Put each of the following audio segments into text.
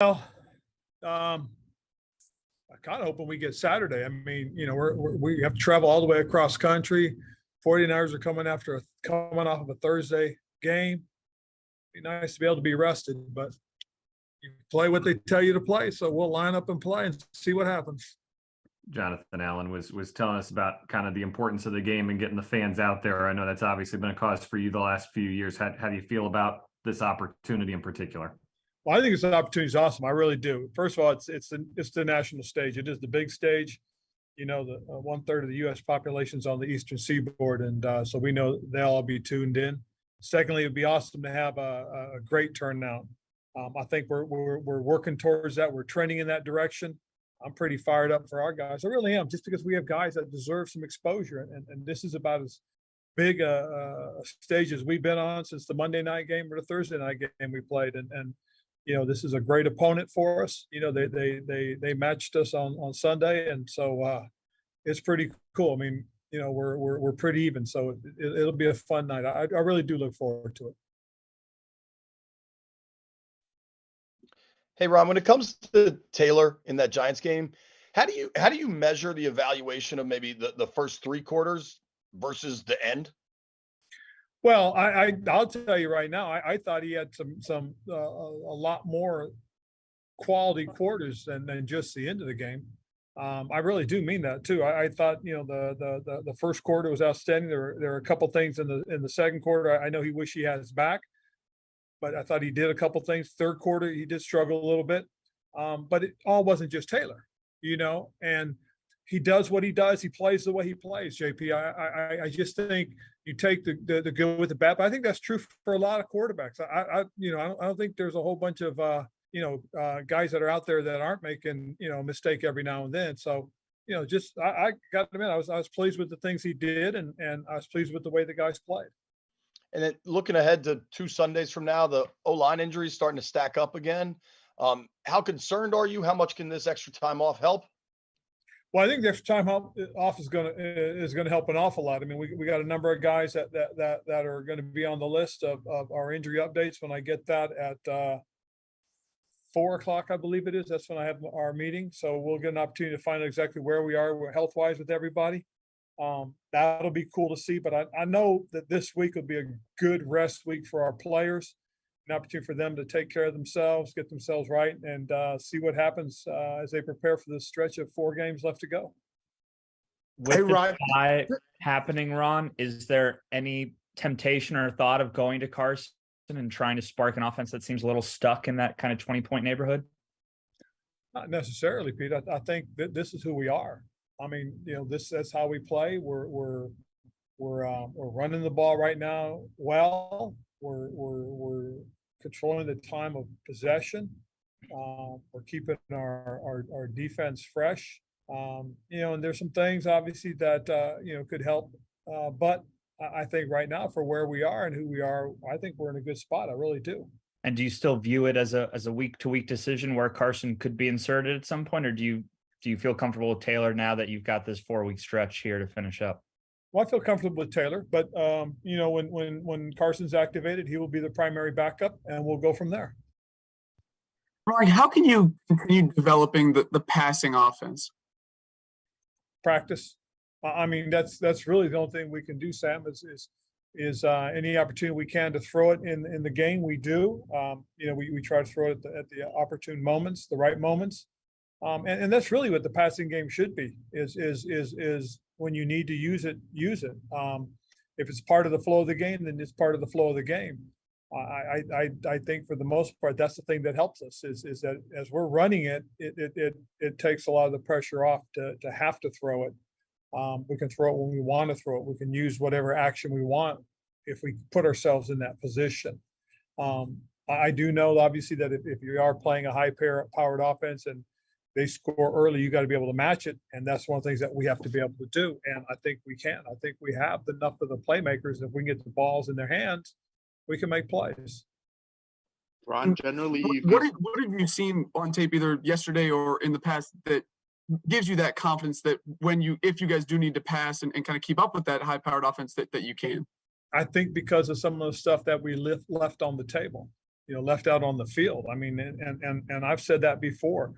Well, I kind of hoping we get Saturday. I mean, we have to travel all the way across country. 49ers are coming off of a Thursday game. Be nice to be able to be rested, but you play what they tell you to play. So we'll line up and play and see what happens. Jonathan Allen was telling us about kind of the importance of the game and getting the fans out there. I know that's obviously been a cause for you the last few years. How do you feel about this opportunity in particular? Well, I think this opportunity is awesome. I really do. First of all, it's the national stage. It is the big stage. The 1/3 of the U.S. population is on the Eastern Seaboard, and so we know they'll all be tuned in. Secondly, it'd be awesome to have a great turnout. I think we're working towards that. We're trending in that direction. I'm pretty fired up for our guys. I really am, just because we have guys that deserve some exposure, and this is about as big a stage as we've been on since the Monday night game or the Thursday night game we played, and this is a great opponent for us. They matched us on Sunday, and so it's pretty cool. I mean, we're pretty even, so it'll be a fun night. I really do look forward to it. Hey, Ron, when it comes to Taylor in that Giants game, how do you measure the evaluation of maybe the first three quarters versus the end? Well, I'll tell you right now, I thought he had a lot more quality quarters than just the end of the game. I really do mean that too. I thought the first quarter was outstanding. There were a couple things in the second quarter. I know he wished he had his back, but I thought he did a couple things. Third quarter, he did struggle a little bit, but it all wasn't just Taylor, and he does what he does. He plays the way he plays, JP. I just think you take the good with the bad, but I think that's true for a lot of quarterbacks. I don't think there's a whole bunch of guys that are out there that aren't making a mistake every now and then. So I got to admit, I was pleased with the things he did, and I was pleased with the way the guys played. And then looking ahead to 2 Sundays from now, the O-line injury is starting to stack up again. How concerned are you? How much can this extra time off help? Well, I think the extra time off is going to help an awful lot. I mean, we got a number of guys that are going to be on the list of our injury updates when I get that at 4:00, I believe it is. That's when I have our meeting. So we'll get an opportunity to find out exactly where we are health-wise with everybody. That'll be cool to see. But I know that this week will be a good rest week for our players, an opportunity for them to take care of themselves, get themselves right, and see what happens as they prepare for this stretch of 4 games left to go. With the tie happening, Ron, is there any temptation or thought of going to Carson and trying to spark an offense that seems a little stuck in that kind of 20-point neighborhood? Not necessarily, Pete. I think that this is who we are. I mean, that's how we play. We're running the ball right now well. We're controlling the time of possession. We're keeping our defense fresh. And there's some things obviously that could help. But I think right now, for where we are and who we are, I think we're in a good spot. I really do. And do you still view it as a week-to-week decision where Carson could be inserted at some point, or do you feel comfortable with Taylor now that you've got this 4-week stretch here to finish up? Well, I feel comfortable with Taylor, but when Carson's activated, he will be the primary backup, and we'll go from there. Ron, how can you continue developing the passing offense? Practice. I mean, that's really the only thing we can do, Sam, is any opportunity we can to throw it in the game, we do. We try to throw it at the opportune moments, the right moments. And that's really what the passing game should be, is when you need to use it, use it. If it's part of the flow of the game, then it's part of the flow of the game. I think for the most part, that's the thing that helps us is that as we're running it, it takes a lot of the pressure off to have to throw it. We can throw it when we want to throw it. We can use whatever action we want if we put ourselves in that position. I do know, obviously, that if you are playing a high-powered offense and they score early, you got to be able to match it, and that's one of the things that we have to be able to do. And I think we can. I think we have enough of the playmakers. If we can get the balls in their hands, we can make plays. Ron, generally, what have you seen on tape, either yesterday or in the past, that gives you that confidence that if you guys do need to pass and kind of keep up with that high-powered offense, that you can? I think because of some of the stuff that we left on the table. left out on the field. I mean, and I've said that before.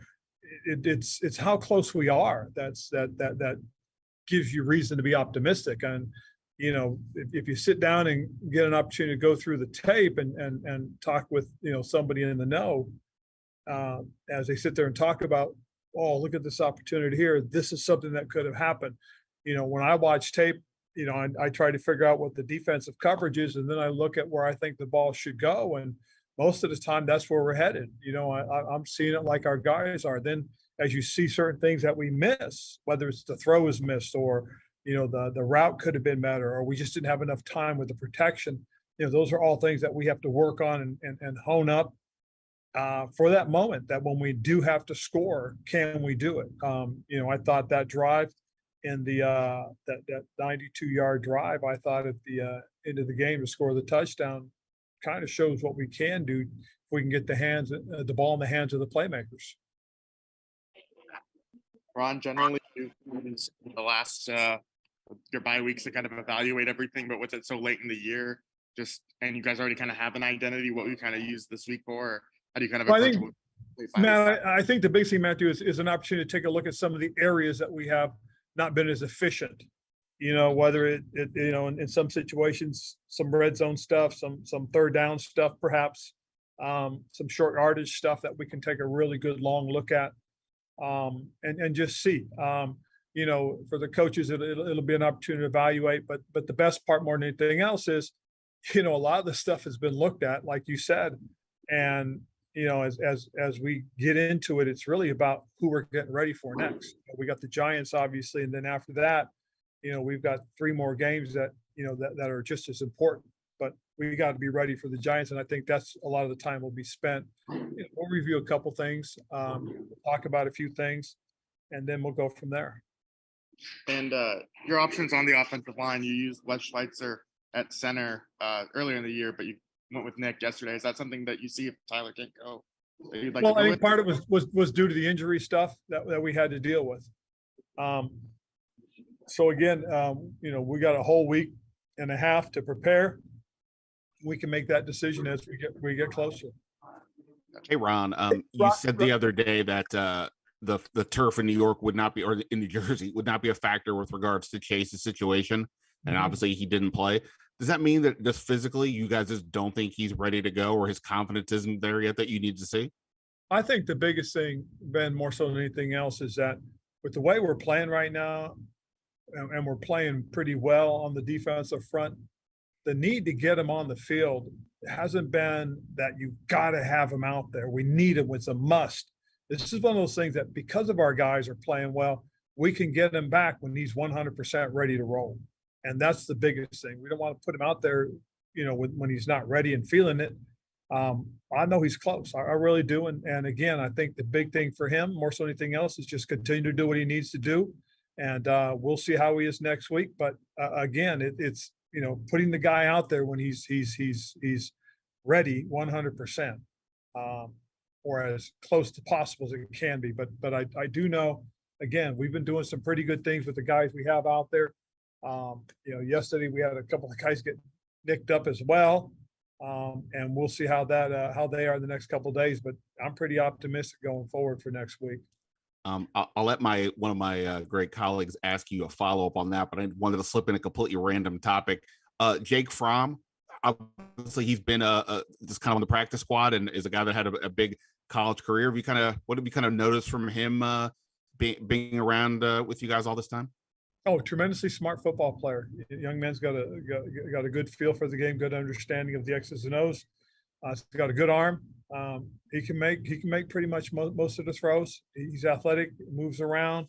It's how close we are. That gives you reason to be optimistic. And if you sit down and get an opportunity to go through the tape and talk with somebody in the know, as they sit there and talk about, oh, look at this opportunity here. This is something that could have happened. When I watch tape, I try to figure out what the defensive coverage is, and then I look at where I think the ball should go. And most of the time, that's where we're headed. I'm seeing it like our guys are. Then, as you see certain things that we miss, whether it's the throw is missed, or the route could have been better, or we just didn't have enough time with the protection. Those are all things that we have to work on and hone up for that moment. That when we do have to score, can we do it? I thought that drive in the that 92-yard drive, I thought at the end of the game to score the touchdown, kind of shows what we can do if we can get the ball in the hands of the playmakers. Ron, generally you use the last your bye weeks to kind of evaluate everything, but with it so late in the year, and you guys already kind of have an identity, what you kind of use this week for, or how do you kind of approach it? Matt, I think the big thing, Matthew, is an opportunity to take a look at some of the areas that we have not been as efficient. Whether it in some situations, some red zone stuff, some third down stuff, perhaps some short yardage stuff that we can take a really good long look at, and just see. For the coaches, it'll be an opportunity to evaluate. But the best part, more than anything else, is a lot of the stuff has been looked at, like you said, and as we get into it, it's really about who we're getting ready for next. We got the Giants, obviously, and then after that, we've got 3 more games that that are just as important. But we got to be ready for the Giants, and I think that's a lot of the time will be spent. We'll review a couple things, we'll talk about a few things, and then we'll go from there. And your options on the offensive line, you used Wes Schweitzer at center earlier in the year, but you went with Nick yesterday. Is that something that you see if Tyler can't go? Well, I think part of it was due to the injury stuff that we had to deal with. So again, we got a whole week and a half to prepare. We can make that decision as we get closer. Hey, Ron, you said the other day that the turf in New York would not be, or in New Jersey would not be a factor with regards to Chase's situation, and obviously he didn't play. Does that mean that just physically you guys just don't think he's ready to go, or his confidence isn't there yet that you need to see? I think the biggest thing, Ben, more so than anything else, is that with the way we're playing right now, and we're playing pretty well on the defensive front, the need to get him on the field hasn't been that you've got to have him out there. We need him. It's a must. This is one of those things that because of our guys are playing well, we can get him back when he's 100% ready to roll. And that's the biggest thing. We don't want to put him out there, when he's not ready and feeling it. I know he's close. I really do. And again, I think the big thing for him, more so than anything else, is just continue to do what he needs to do. And we'll see how he is next week. But again, it's putting the guy out there when he's ready 100%, or as close to possible as it can be. But I do know, again, we've been doing some pretty good things with the guys we have out there. Yesterday we had a couple of guys get nicked up as well, and we'll see how they are the next couple of days. But I'm pretty optimistic going forward for next week. I'll let one of my great colleagues ask you a follow-up on that, but I wanted to slip in a completely random topic. Jake Fromm, obviously he's been just kind of on the practice squad and is a guy that had a big college career. What have you kind of noticed from him being around with you guys all this time? Oh, tremendously smart football player. Young man's got a good feel for the game, good understanding of the X's and O's. He's got a good arm. He can make pretty much most of the throws. He's athletic, moves around,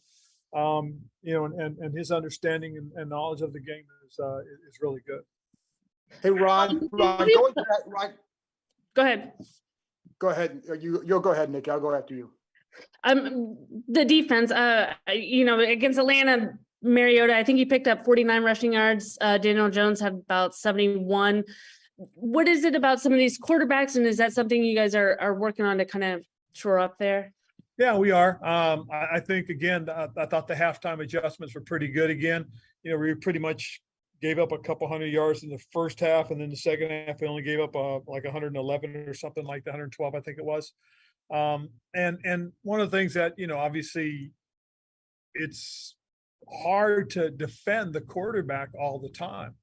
and his understanding and knowledge of the game is really good. Hey, Ron, going to that, Ron. Go ahead. Go ahead. You'll go ahead, Nick. I'll go after you. The defense, against Atlanta, Mariota, I think he picked up 49 rushing yards. Daniel Jones had about 71. What is it about some of these quarterbacks, and is that something you guys are working on to kind of shore up there? Yeah, we are. I think, again, I thought the halftime adjustments were pretty good again. We pretty much gave up a couple hundred yards in the first half, and then the second half, they only gave up like 111 or something like that, 112, I think it was. And one of the things that, obviously it's hard to defend the quarterback all the time.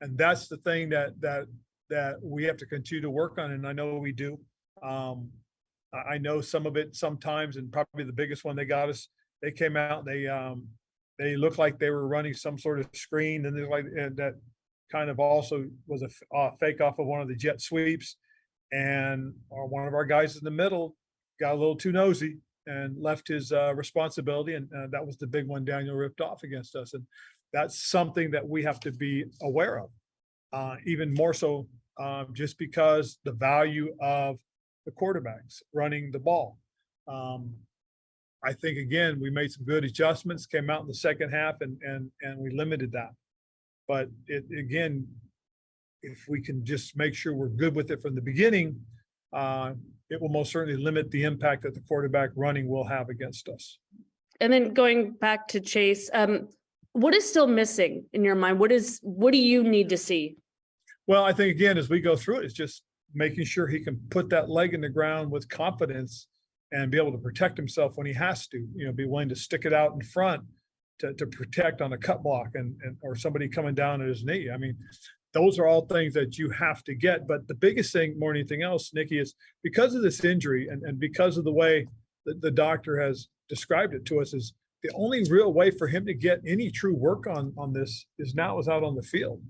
And that's the thing that we have to continue to work on. And I know we do. I know some of it sometimes, and probably the biggest one they got us, they came out, they looked like they were running some sort of screen, and that kind of also was a fake off of one of the jet sweeps. And one of our guys in the middle got a little too nosy and left his responsibility. And that was the big one Daniel ripped off against us. And that's something that we have to be aware of, even more so, just because the value of the quarterbacks running the ball. I think, again, we made some good adjustments, came out in the second half, and we limited that. But again, if we can just make sure we're good with it from the beginning, it will most certainly limit the impact that the quarterback running will have against us. And then going back to Chase, what is still missing in your mind? What do you need to see? Well, I think, again, as we go through it, it's just making sure he can put that leg in the ground with confidence and be able to protect himself when he has to, be willing to stick it out in front to protect on a cut block or somebody coming down at his knee. I mean, those are all things that you have to get. But the biggest thing more than anything else, Nikki, is because of this injury and because of the way that the doctor has described it to us, is the only real way for him to get any true work on this is now is out on the field.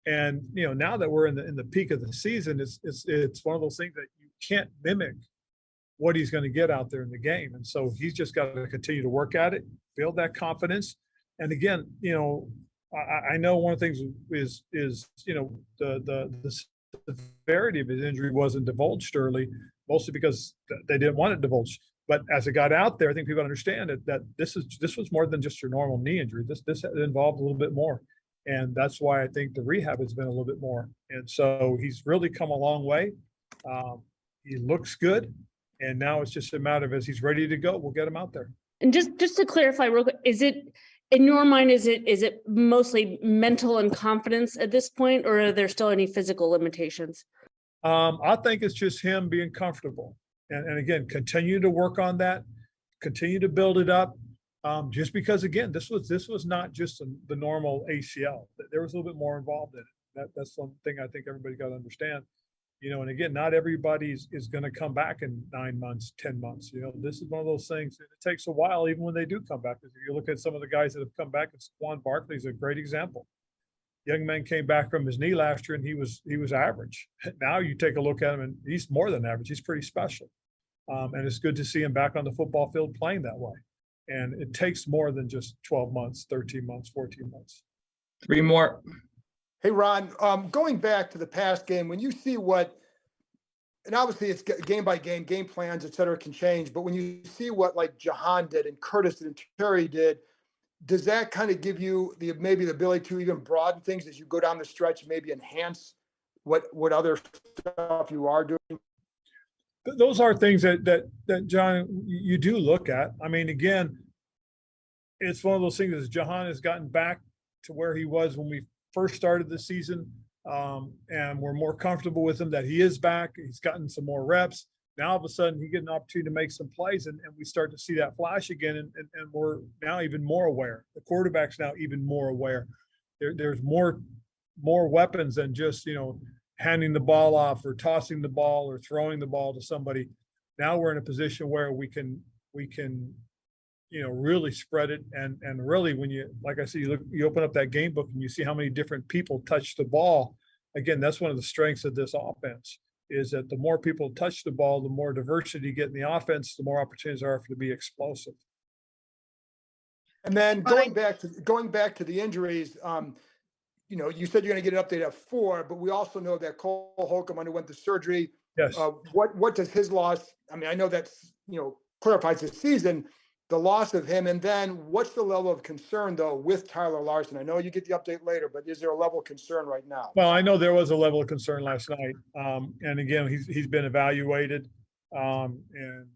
And, now that we're in the peak of the season, it's one of those things that you can't mimic what he's going to get out there in the game. And so he's just got to continue to work at it, build that confidence. And again, I know one of the things is the severity of his injury wasn't divulged early, mostly because they didn't want it divulged. But as it got out there, I think people understand that this was more than just your normal knee injury. This involved a little bit more. And that's why I think the rehab has been a little bit more. And so he's really come a long way. He looks good. And now it's just a matter of, as he's ready to go, we'll get him out there. And just to clarify real quick, is it in your mind, is it mostly mental and confidence at this point, or are there still any physical limitations? I think it's just him being comfortable. And again, continue to work on that, continue to build it up. Just because, again, this was not just the normal ACL. There was a little bit more involved in it. That's one thing I think everybody got to understand. And again, not everybody is going to come back in 9 months, 10 months. This is one of those things. It takes a while, even when they do come back. If you look at some of the guys that have come back, and Saquon Barkley is a great example. Young man came back from his knee last year, and he was average. Now you take a look at him, and he's more than average. He's pretty special, and it's good to see him back on the football field playing that way. And it takes more than just 12 months, 13 months, 14 months. 3 more. Hey, Ron, going back to the past game, when you see and obviously it's game by game plans, et cetera, can change, but when you see what like Jahan did and Curtis did and Terry did, does that kind of give you maybe the ability to even broaden things as you go down the stretch, maybe enhance what other stuff you are doing? Those are things that John, you do look at. I mean, again, it's one of those things that Jahan has gotten back to where he was when we first started the season, and we're more comfortable with him that he is back. He's gotten some more reps. Now all of a sudden he gets an opportunity to make some plays, and we start to see that flash again, and we're now even more aware. The quarterback's now even more aware. There's more weapons than just handing the ball off or tossing the ball or throwing the ball to somebody. Now we're in a position where we can really spread it, and really, when you, like I said, you open up that game book and you see how many different people touch the ball. Again, that's one of the strengths of this offense, is that the more people touch the ball, the more diversity you get in the offense, the more opportunities there are for to be explosive. And then going back to the injuries, you said you're going to get an update at 4, but we also know that Cole Holcomb underwent the surgery. Yes. What does his loss? I mean, I know that's clarifies the season, the loss of him, and then what's the level of concern though with Tyler Larson? I know you get the update later, but is there a level of concern right now? Well, I know there was a level of concern last night, and again, he's been evaluated, and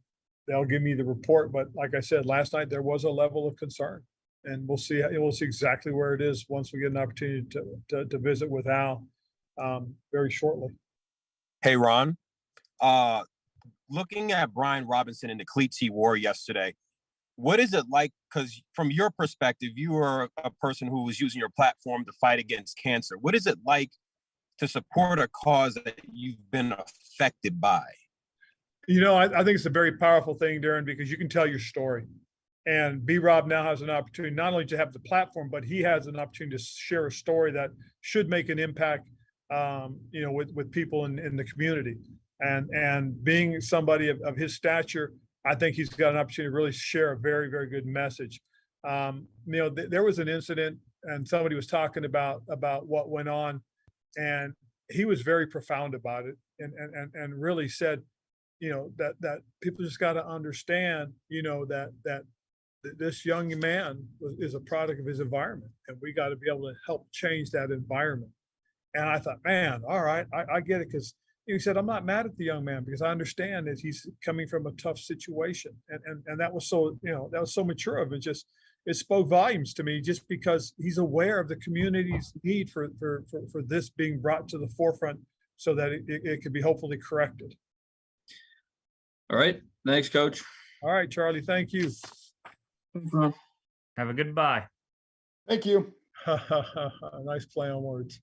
they'll give me the report. But like I said, last night there was a level of concern, we'll see exactly where it is once we get an opportunity to visit with Al very shortly. Hey, Ron. Looking at Brian Robinson and the cleats he wore yesterday, what is it like? Because from your perspective, you are a person who was using your platform to fight against cancer. What is it like to support a cause that you've been affected by? I think it's a very powerful thing, Darren, because you can tell your story. And B-Rob now has an opportunity not only to have the platform, but he has an opportunity to share a story that should make an impact, with people in the community. And being somebody of his stature, I think he's got an opportunity to really share a very, very good message. There was an incident and somebody was talking about what went on, and he was very profound about it and really said, that people just got to understand, that this young man is a product of his environment, and we got to be able to help change that environment. And I thought, man, all right, I get it. Because he said, I'm not mad at the young man because I understand that he's coming from a tough situation. And that was so, that was so mature of it. It spoke volumes to me just because he's aware of the community's need for this being brought to the forefront so that it could be hopefully corrected. All right. Thanks, Coach. All right, Charlie. Thank you. Have a good bye. Thank you. Nice play on words.